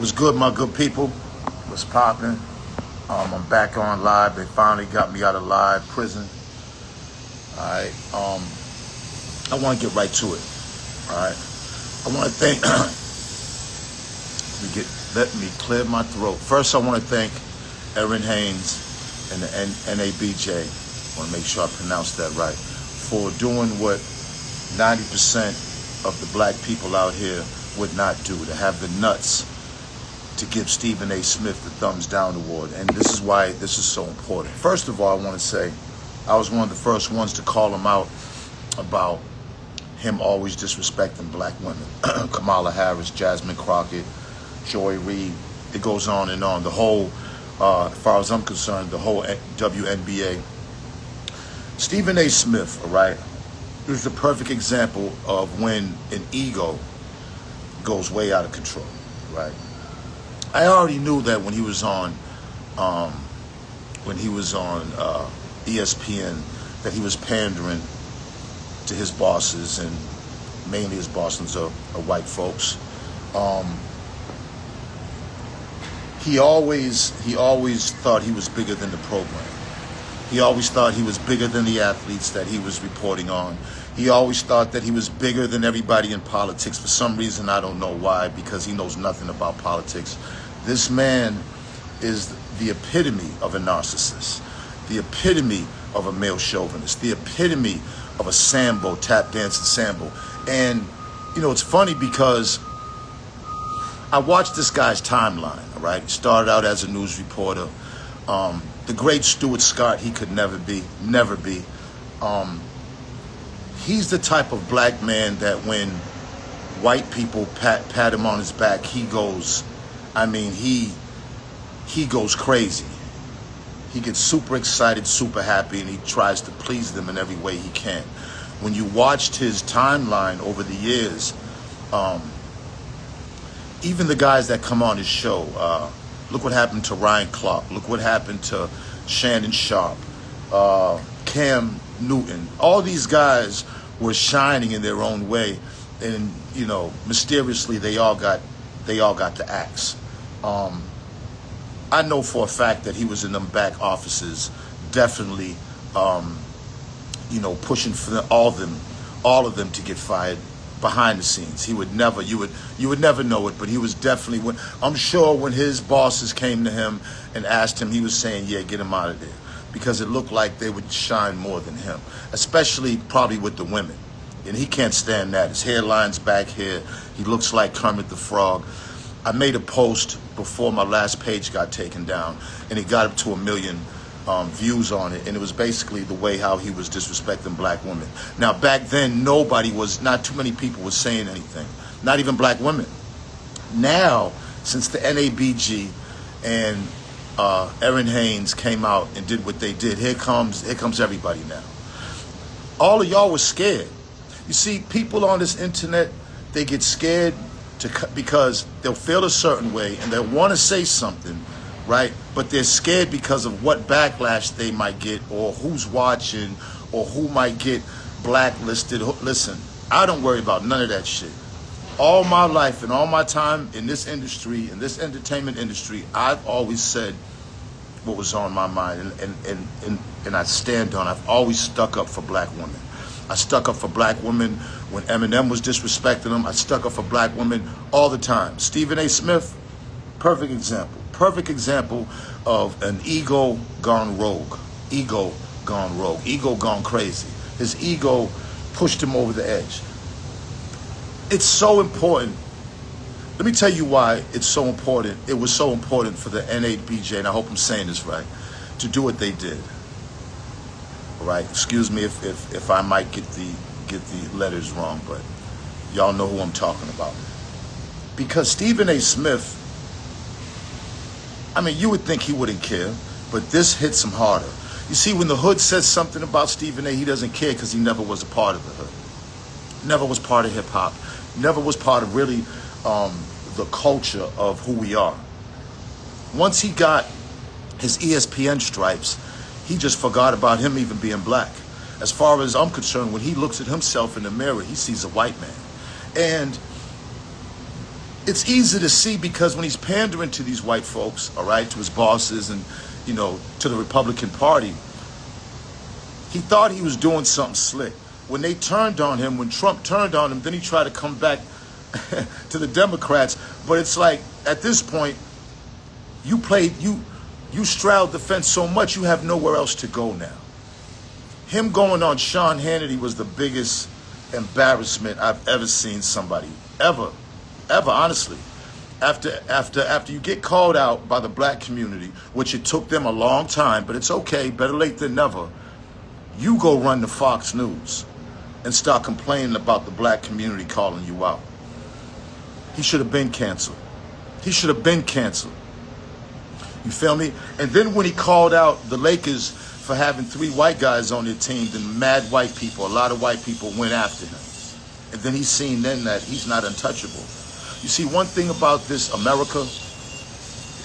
What's good, my good people? What's poppin'? I'm back on live. They finally got me out of live prison. All right. I want to get right to it. All right. I want to thank. Let me clear my throat. First, I want to thank Erin Haynes and the NABJ. I want to make sure I pronounce that right, for doing what 90% of the black people out here would not do, to have the nuts to give Stephen A. Smith the thumbs down award. And this is why this is so important. First of all, I want to say I was one of the first ones to call him out about him always disrespecting black women. Kamala Harris, Jasmine Crockett, Joy Reid, it goes on and on. The whole, as far as I'm concerned, the whole WNBA. Stephen A. Smith, all right, is the perfect example of when an ego goes way out of control, right? I already knew that when he was on ESPN, that he was pandering to his bosses, and mainly his bosses are white folks. He always thought he was bigger than the program. He always thought he was bigger than the athletes that he was reporting on. He always thought that he was bigger than everybody in politics. For some reason, I don't know why, because he knows nothing about politics. This man is the epitome of a narcissist, the epitome of a male chauvinist, the epitome of a Sambo, tap dancing Sambo. And, you know, it's funny because I watched this guy's timeline, all right? He started out as a news reporter. The great Stuart Scott, he could never be. He's the type of black man that when white people pat him on his back, he goes crazy. He gets super excited, super happy, and he tries to please them in every way he can. When you watched his timeline over the years, even the guys that come on his show, look what happened to Ryan Clark. Look what happened to Shannon Sharp, Cam Newton. All these guys were shining in their own way, and you know, mysteriously they all got the axe. I know for a fact that he was in them back offices, definitely, pushing for all of them to get fired behind the scenes. He would never, you would never know it, but he was definitely, I'm sure when his bosses came to him and asked him, he was saying, yeah, get him out of there, because it looked like they would shine more than him, especially probably with the women. And he can't stand that. His hairline's back here. He looks like Kermit the Frog. I made a post before my last page got taken down, and it got up to 1 million views on it, and it was basically the way how he was disrespecting black women. Now, back then, not too many people were saying anything, not even black women. Now, since the NABG and Erin Haynes came out and did what they did, here comes everybody now. All of y'all were scared. You see, people on this internet, they get scared because they'll feel a certain way and they'll want to say something, right? But they're scared because of what backlash they might get, or who's watching, or who might get blacklisted. Listen, I don't worry about none of that shit. All my life and all my time in this industry, in this entertainment industry, I've always said what was on my mind, and I stand on. I've always stuck up for black women. I stuck up for black women when Eminem was disrespecting them. I stuck up for black women all the time. Stephen A. Smith, perfect example. Perfect example of an ego gone rogue. Ego gone crazy. His ego pushed him over the edge. It's so important. Let me tell you why it's so important. It was so important for the NABJ, and I hope I'm saying this right, to do what they did. All right, excuse me if I might get the letters wrong, but y'all know who I'm talking about. Because Stephen A. Smith, I mean, you would think he wouldn't care, but this hits him harder. You see, when the hood says something about Stephen A., he doesn't care because he never was a part of the hood. Never was part of hip-hop. Never was part of really the culture of who we are. Once he got his ESPN stripes, he just forgot about him even being black. As far as I'm concerned, when he looks at himself in the mirror, he sees a white man. And it's easy to see because when he's pandering to these white folks, all right, to his bosses and, you know, to the Republican Party, he thought he was doing something slick. When they turned on him, when Trump turned on him, then he tried to come back to the Democrats. But it's like, at this point, you straddled the fence so much you have nowhere else to go now. Him going on Sean Hannity was the biggest embarrassment I've ever seen somebody. Ever, honestly. After you get called out by the black community, which it took them a long time, but it's okay, better late than never, you go run the Fox News and start complaining about the black community calling you out. He should have been canceled. He should have been canceled. You feel me? And then when he called out the Lakers for having 3 white guys on their team, then mad white people, a lot of white people went after him. And then he's seen then that he's not untouchable. You see, one thing about this America,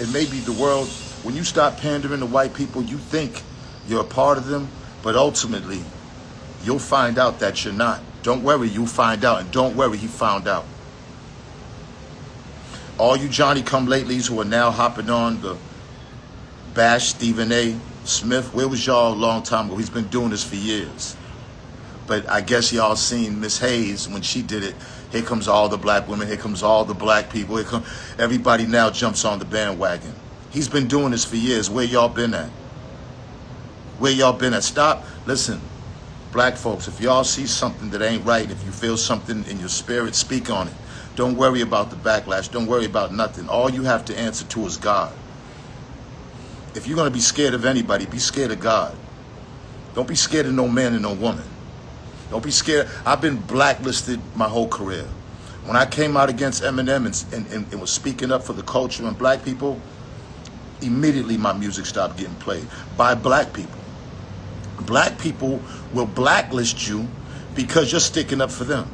it may be the world, when you start pandering to white people, you think you're a part of them, but ultimately, you'll find out that you're not. Don't worry, you'll find out. And don't worry, he found out. All you Johnny-come-latelys who are now hopping on the bash Stephen A. Smith, where was y'all a long time ago? He's been doing this for years. But I guess y'all seen Miss Hayes when she did it. Here comes all the black women. Here comes all the black people. Everybody now jumps on the bandwagon. He's been doing this for years. Where y'all been at? Where y'all been at? Stop. Listen, black folks, if y'all see something that ain't right, if you feel something in your spirit, speak on it. Don't worry about the backlash. Don't worry about nothing. All you have to answer to is God. If you're going to be scared of anybody, be scared of God. Don't be scared of no man and no woman. Don't be scared. I've been blacklisted my whole career. When I came out against Eminem and was speaking up for the culture and black people, immediately my music stopped getting played by black people. Black people will blacklist you because you're sticking up for them.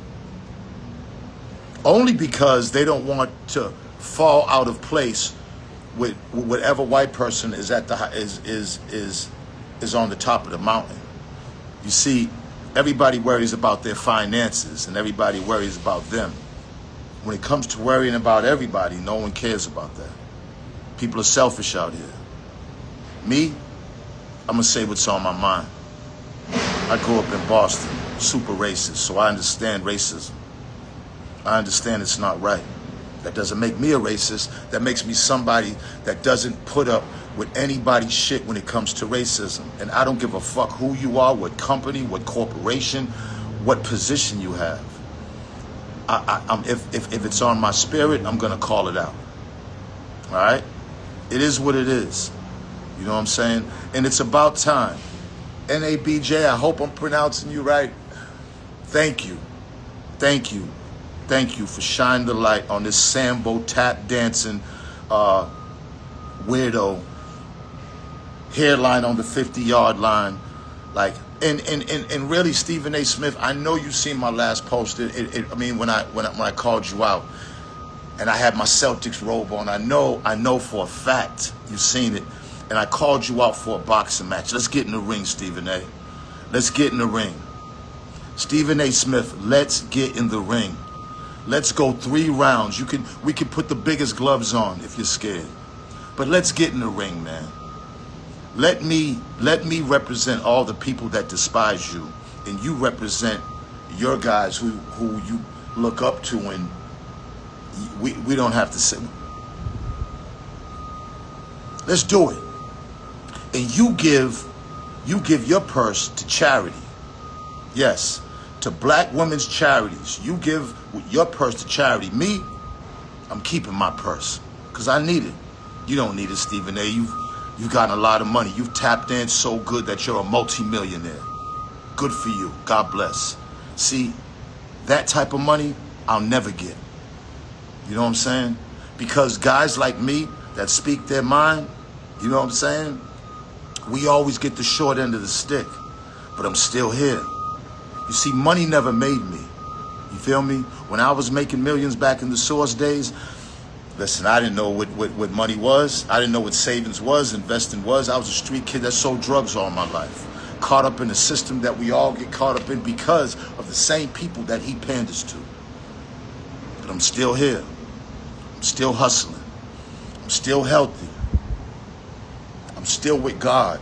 Only because they don't want to fall out of place with whatever white person is at the is on the top of the mountain. You see, everybody worries about their finances and everybody worries about them. When it comes to worrying about everybody, no one cares about that. People are selfish out here. Me, I'm gonna say what's on my mind. I grew up in Boston, super racist, so I understand racism. I understand it's not right. That doesn't make me a racist. That makes me somebody that doesn't put up with anybody's shit when it comes to racism. And I don't give a fuck who you are, what company, what corporation, what position you have. If it's on my spirit, I'm gonna call it out. All right? It is what it is. You know what I'm saying? And it's about time. NABJ, I hope I'm pronouncing you right. Thank you. Thank you. Thank you for shining the light on this Sambo tap dancing weirdo, hairline on the 50-yard line. Like, and really, Stephen A. Smith, I know you seen my last post. I mean, when I called you out and I had my Celtics robe on, I know for a fact you've seen it. And I called you out for a boxing match. Let's get in the ring, Stephen A. Let's get in the ring. Stephen A. Smith, let's get in the ring. Let's go 3 rounds. We can put the biggest gloves on if you're scared. But let's get in the ring, man. Let me represent all the people that despise you, and you represent your guys who you look up to, and we don't have to say. Let's do it. And you give your purse to charity. Yes, to black women's charities. You give your purse to charity. Me, I'm keeping my purse because I need it. You don't need it, Stephen A. You've gotten a lot of money. You've tapped in so good that you're a multimillionaire. Good for you. God bless. See, that type of money I'll never get. You know what I'm saying? Because guys like me that speak their mind, you know what I'm saying? We always get the short end of the stick, but I'm still here. You see, money never made me. You feel me? When I was making millions back in the Source days, listen, I didn't know what money was. I didn't know what savings was, investing was. I was a street kid that sold drugs all my life. Caught up in a system that we all get caught up in because of the same people that he panders to. But I'm still here. I'm still hustling. I'm still healthy. I'm still with God.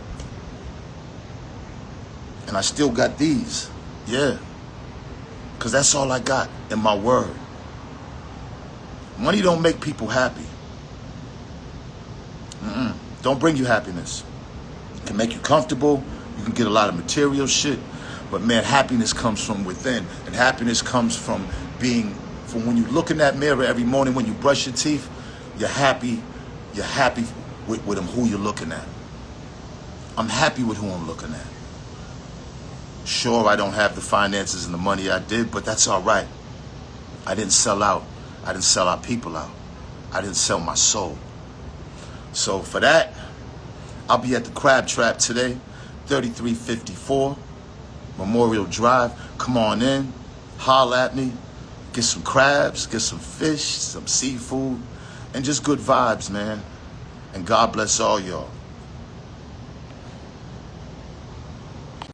And I still got these. Yeah. Because that's all I got in my word. Money don't make people happy. Don't bring you happiness. It can make you comfortable. You can get a lot of material shit. But man, happiness comes from within. And happiness comes from when you look in that mirror every morning when you brush your teeth, you're happy. You're happy with who you're looking at. I'm happy with who I'm looking at. Sure, I don't have the finances and the money I did, but that's all right. I didn't sell out. I didn't sell our people out. I didn't sell my soul. So for that, I'll be at the Crab Trap today, 3354 Memorial Drive. Come on in, holla at me, get some crabs, get some fish, some seafood, and just good vibes, man. And God bless all y'all.